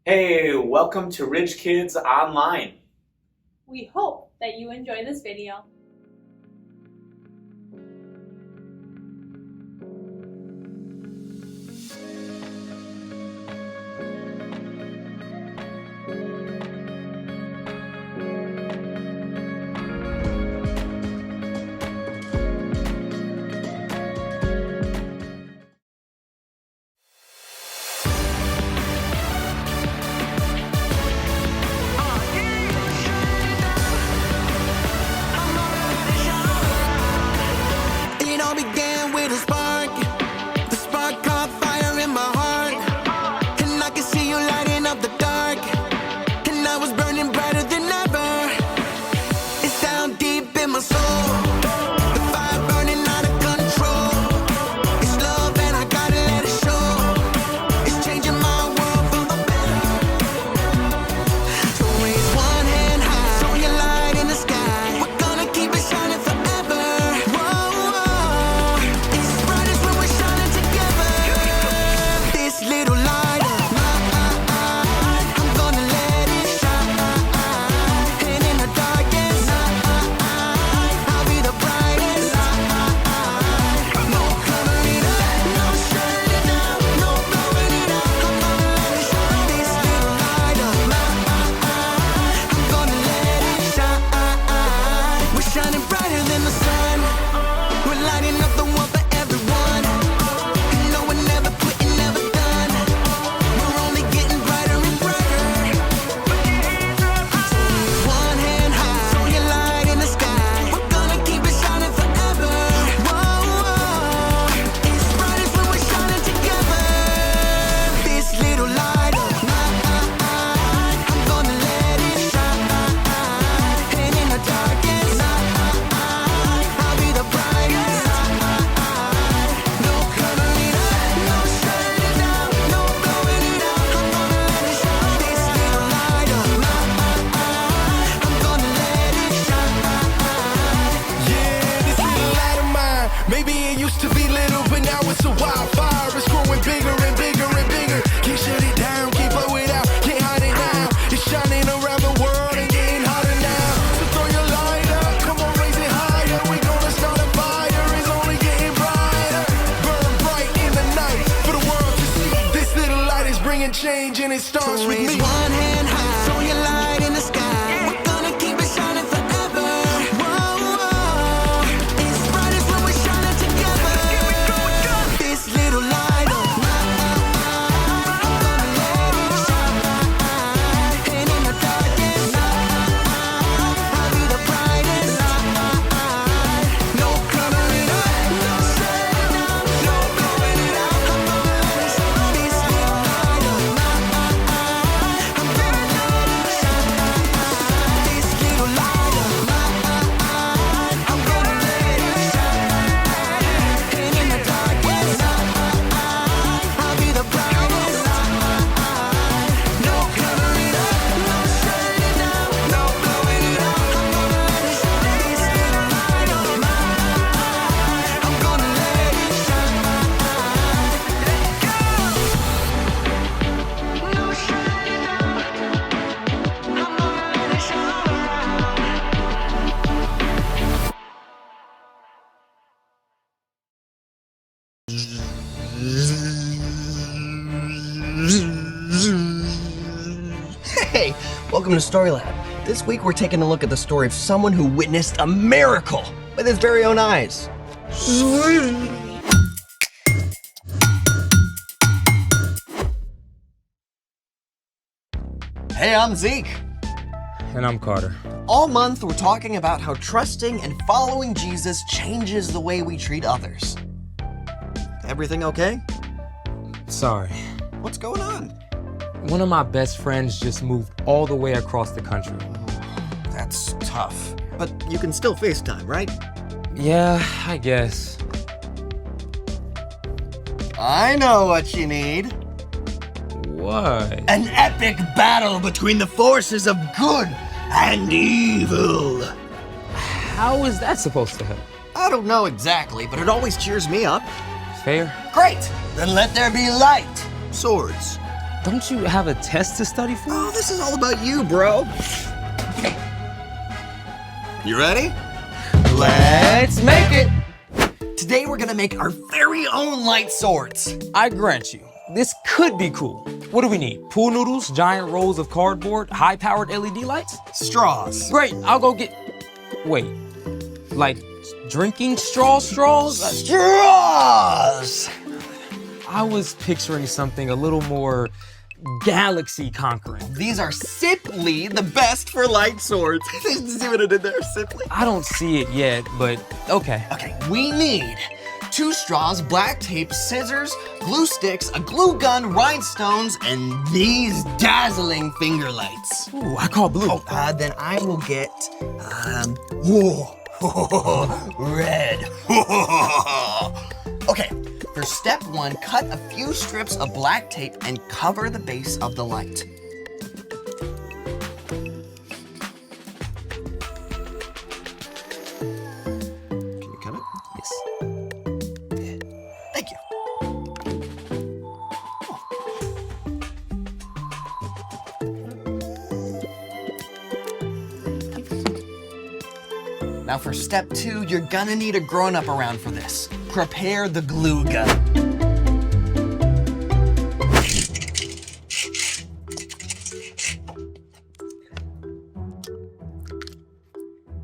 Hey, welcome to Ridge Kids Online. We hope that you enjoy this video. It all began with a spark. The spark caught fire in my heart. And I could see you lighting up the dark. And I was burning brighter than ever. It's down deep in my soul. The fire burning out of control. It's love and I gotta let it show. It's changing my world for the better. So raise one hand high. Show your light in the sky. We're gonna keep it shining forever. Whoa, it's brightest when we're shining together. This little light of mine, I'm gonna let it shine. And in the darkest night, I'll be the brightest light. No covering up, no shutting down, no blowing it out. I'm gonna let it shine. This little light of mine, I'm gonna let it shine. We're shining brighter than the sun. We're lighting up the world for everyone. And no, we're never quitting, never done. We're only getting brighter and brighter. So raise one hand high, show your light in the sky. We're gonna keep it shining forever. Whoa, it's brightest when we're shining together. This little light of mine, I'm gonna let it shine. And in the darkest night, I'll be the brightest light. No covering up, no shutting down, no blowing it out. I'm gonna let it shine. This little light of mine, I'm gonna let it shine. Yeah, this little light of mine. Maybe it used to be little, but now it's a wildfire. It's growing bigger and bigger and bigger. Can't shut it down, can't blow it out, can't hide it now. It's shining around the world and getting hotter now. So throw your light up, come on, raise it higher. We gonna start a fire, it's only getting brighter. Burn bright in the night for the world to see. This little light is bringing change and it starts So with raise me. one hand high, show your light in the sky. We're gonna keep it shining forever. Whoa, it's brightest when we're shining together. This little light of mine, I'm gonna let it shine. And in the darkest night, I'll be the brightest light. No covering up, no shutting down, no blowing it out. I'm gonna let it shine. This little light of mine, I'm gonna let it shine. This little light of mine, I'm gonna let it shine. And in the darkest night, I'll be the brightest light. No covering up, no shutting down, no blowing it out. I'm gonna let it shine. This little light of mine, I'm gonna let it shine. No shutting down, I'm gonna let it shine. Hey, welcome to Storylab. This week we're taking a look at the story of someone who witnessed a miracle with his very own eyes. Hey, I'm Zeke. And I'm Carter. All month we're talking about how trusting and following Jesus changes the way we treat others. Everything okay? Sorry. What's going on? One of my best friends just moved all the way across the country. That's tough. But you can still FaceTime, right? Yeah, I guess. I know what you need. What? An epic battle between the forces of good and evil. How is that supposed to help? I don't know exactly, but it always cheers me up. Fair? Great! Then let there be light, swords, Don't you have a test to study for? Oh, this is all about you, bro. You ready? Let's make it! Today we're gonna make our very own light swords. I grant you, this could be cool. What do we need? Pool noodles, giant rolls of cardboard, high-powered LED lights? Straws. Great, I'll go get... Wait, like drinking straws? Straws! I was picturing something a little more galaxy conquering. These are simply the best for light swords. See what I did there? Simply. I don't see it yet, but okay. Okay, we need 2 straws, black tape, scissors, glue sticks, a glue gun, rhinestones, and these dazzling finger lights. Ooh, I call blue. Then I will get, red. Okay, for step 1, cut a few strips of black tape and cover the base of the light. Can you cut it? Yes. Thank you. Now for step 2, you're gonna need a grown-up around for this. Prepare the glue gun.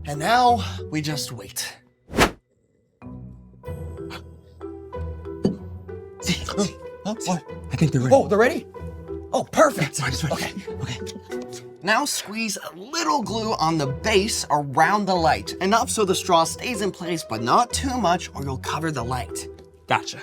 And now we just wait. Oh, what? I think they're ready. Oh, they're ready? Oh, perfect. It's ready. Okay. Now squeeze a little glue on the base around the light. Enough so the straw stays in place, but not too much or you'll cover the light. Gotcha.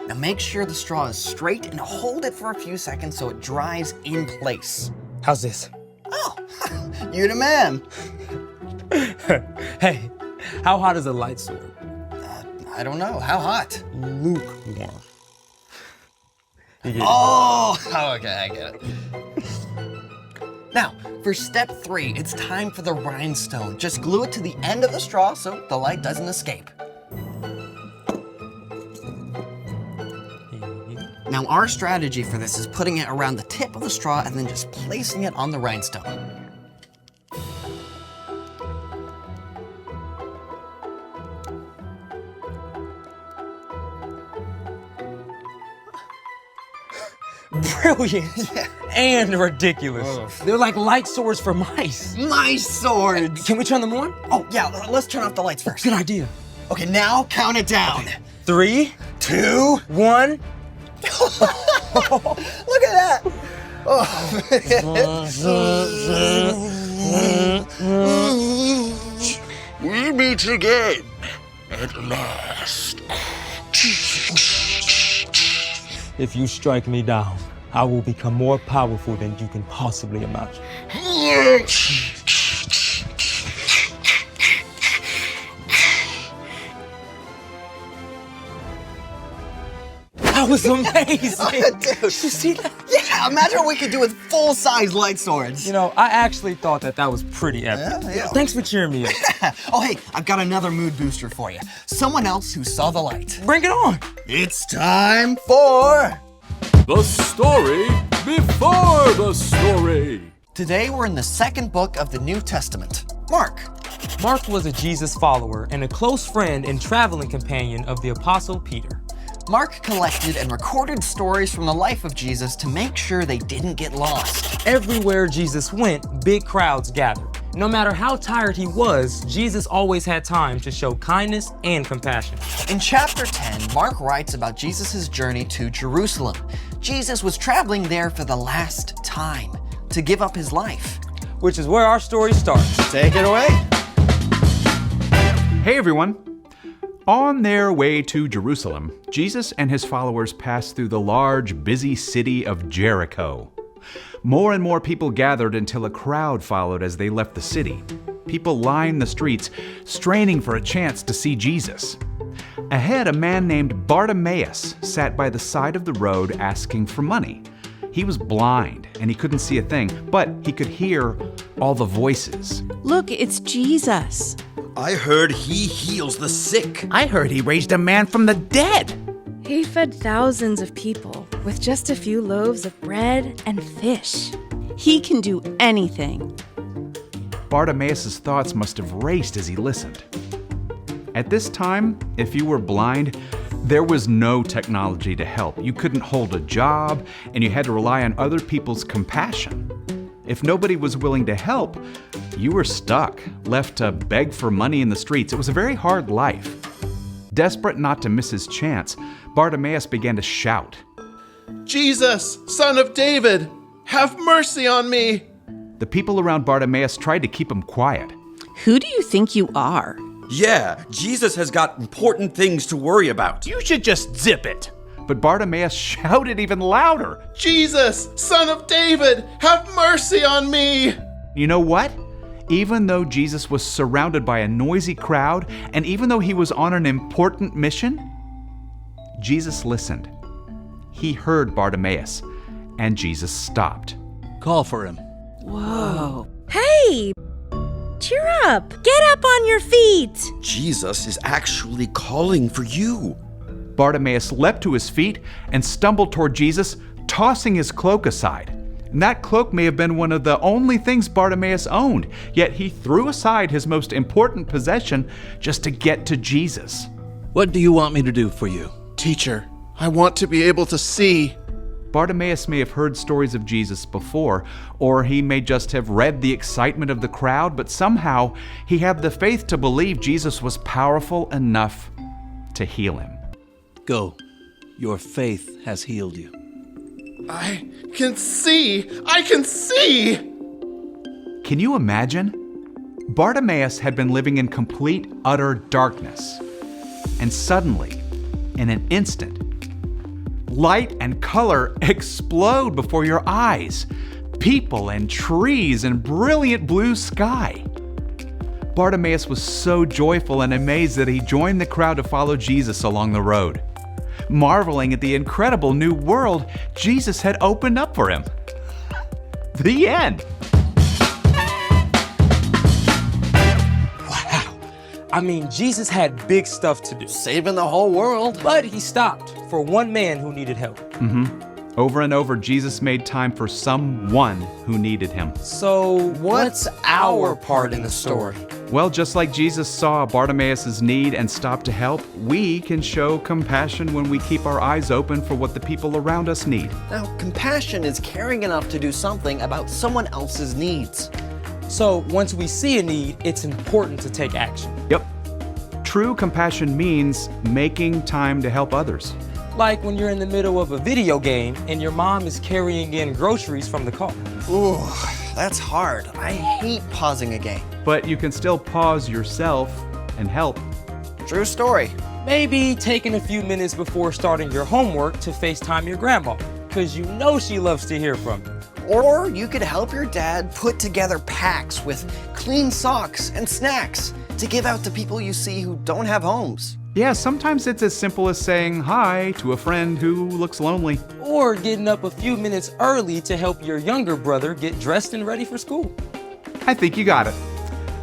Now make sure the straw is straight and hold it for a few seconds so it dries in place. How's this? Oh, you're the man. Hey, how hot is a light sword? I don't know, how hot? Lukewarm. You get it? Oh, okay, I get it. Now, for step 3, it's time for the rhinestone. Just glue it to the end of the straw so the light doesn't escape. Now, our strategy for this is putting it around the tip of the straw and then just placing it on the rhinestone. Brilliant and ridiculous. They're like light swords for mice. Mice swords! Can we turn them on? Oh, yeah, let's turn off the lights first. Good idea. Okay, now count it down. 3, 2, 1. look at that! We meet again at last. If you strike me down, I will become more powerful than you can possibly imagine. That was amazing. Dude. You see that? Yeah, imagine what we could do with full-size light swords. You know, I actually thought that was pretty epic. Yeah. Thanks for cheering me up. Oh, hey, I've got another mood booster for you. Someone else who saw the light. Bring it on. It's time for... The story before the story. Today we're in the 2nd book of the New Testament, Mark. Mark was a Jesus follower and a close friend and traveling companion of the Apostle Peter. Mark collected and recorded stories from the life of Jesus to make sure they didn't get lost. Everywhere Jesus went, big crowds gathered. No matter how tired he was, Jesus always had time to show kindness and compassion. In chapter 10, Mark writes about Jesus' journey to Jerusalem. Jesus was traveling there for the last time to give up his life. Which is where our story starts. Take it away. Hey everyone! On their way to Jerusalem, Jesus and his followers passed through the large, busy city of Jericho. More and more people gathered until a crowd followed as they left the city. People lined the streets, straining for a chance to see Jesus. Ahead, a man named Bartimaeus sat by the side of the road asking for money. He was blind and he couldn't see a thing, but he could hear all the voices. Look, it's Jesus. I heard he heals the sick. I heard he raised a man from the dead. He fed thousands of people with just a few loaves of bread and fish. He can do anything. Bartimaeus' thoughts must have raced as he listened. At this time, if you were blind, there was no technology to help. You couldn't hold a job, and you had to rely on other people's compassion. If nobody was willing to help, you were stuck, left to beg for money in the streets. It was a very hard life. Desperate not to miss his chance, Bartimaeus began to shout, "Jesus, Son of David, have mercy on me!" The people around Bartimaeus tried to keep him quiet. Who do you think you are? Yeah, Jesus has got important things to worry about. You should just zip it. But Bartimaeus shouted even louder. "Jesus, Son of David, have mercy on me!" You know what? Even though Jesus was surrounded by a noisy crowd, and even though he was on an important mission, Jesus listened. He heard Bartimaeus, and Jesus stopped. Call for him. Whoa. Hey! Cheer up! Get up on your feet! Jesus is actually calling for you. Bartimaeus leapt to his feet and stumbled toward Jesus, tossing his cloak aside. And that cloak may have been one of the only things Bartimaeus owned, yet he threw aside his most important possession just to get to Jesus. What do you want me to do for you? "Teacher, I want to be able to see." Bartimaeus may have heard stories of Jesus before, or he may just have read the excitement of the crowd, but somehow he had the faith to believe Jesus was powerful enough to heal him. Go. Your faith has healed you. I can see! I can see! Can you imagine? Bartimaeus had been living in complete, utter darkness. And suddenly, in an instant, light and color explode before your eyes. People and trees and brilliant blue sky. Bartimaeus was so joyful and amazed that he joined the crowd to follow Jesus along the road, marveling at the incredible new world Jesus had opened up for him. The end. Wow. I mean, Jesus had big stuff to do, Saving the whole world. but he stopped for one man who needed help. Over and over, Jesus made time for someone who needed him. So What's our part in the story? Well, just like Jesus saw Bartimaeus' need and stopped to help, we can show compassion when we keep our eyes open for what the people around us need. Now, compassion is caring enough to do something about someone else's needs. So once we see a need, it's important to take action. Yep. True compassion means making time to help others. Like when you're in the middle of a video game and your mom is carrying in groceries from the car. Ooh, that's hard. I hate pausing a game. But you can still pause yourself and help. True story. Maybe taking a few minutes before starting your homework to FaceTime your grandma, because you know she loves to hear from you. Or you could help your dad put together packs with clean socks and snacks to give out to people you see who don't have homes. Yeah, sometimes it's as simple as saying hi to a friend who looks lonely. Or getting up a few minutes early to help your younger brother get dressed and ready for school. I think you got it.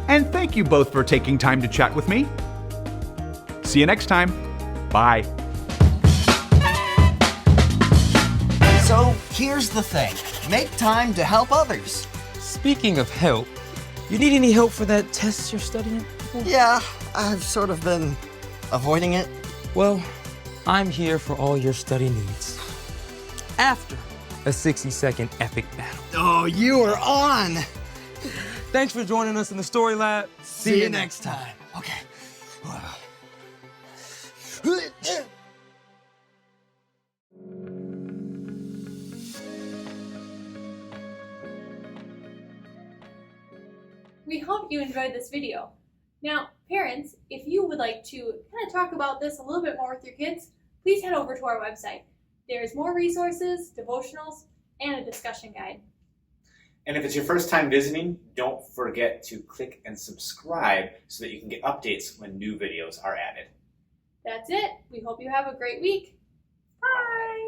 And thank you both for taking time to chat with me. See you next time. Bye. So here's the thing. Make time to help others. Speaking of help, you need any help for that test you're studying? Yeah, I've sort of been avoiding it. Well, I'm here for all your study needs. After a 60-second epic battle. Oh, you are on. Thanks for joining us in the Story Lab. See you next time. Okay. We hope you enjoyed this video. Now, parents, if you would like to kind of talk about this a little bit more with your kids, please head over to our website. There's more resources, devotionals, and a discussion guide. And if it's your first time visiting, don't forget to click and subscribe so that you can get updates when new videos are added. That's it. We hope you have a great week. Bye!